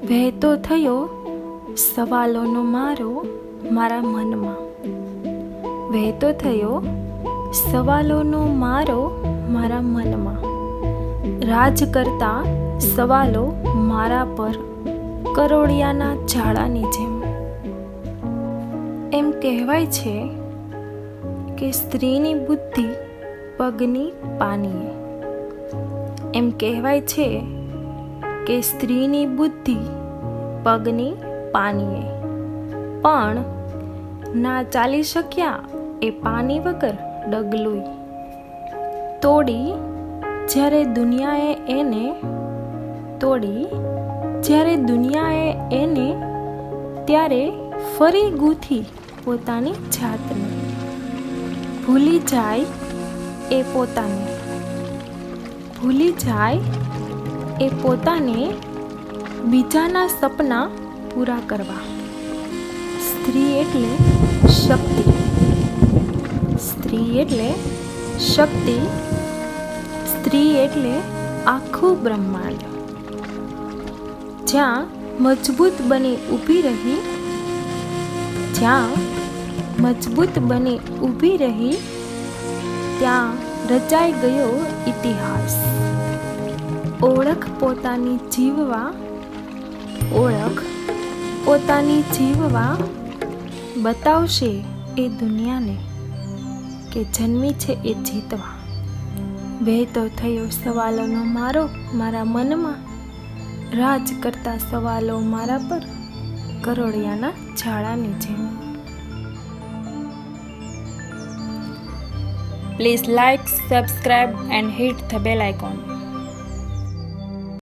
વહેતો થયો સવાલોનો મારો મારા મનમાં. વહેતો થયો સવાલોનો મારો મારા મનમાં. રાજ કરતા સવાલો મારા પર કરોળિયાના ઝાડાની જેમ. એમ કહેવાય છે કે સ્ત્રીની બુદ્ધિ પગની પાનીએ. એમ કહેવાય છે કે સ્ત્રીની બુદ્ધિ પગની પાનીએ. પણ ના ચાલી શક્યા એ પાની વગર ડગલુંય. તોડી જ્યારે દુનિયાએ એને ત્યારે ફરી ગૂંથી પોતાની જાતને. ભૂલી જાય એ પોતાને બીજાના સપના પૂરા કરવા. સ્ત્રી એટલે શક્તિ. સ્ત્રી એટલે આખું બ્રહ્માંડ. જ્યાં મજબૂત બની ઊભી રહી ત્યાં રચાઈ ગયો ઇતિહાસ. ઓળખ પોતાની જીવવા બતાવશે એ દુનિયાને કે જન્મી છે એ જીતવા. વહેતો થયો સવાલોનો મારો મારા મનમાં. રાજ કરતા સવાલો મારા પર કરોળિયાના ઝાડાની જેમ. Please like, subscribe and hit the bell icon.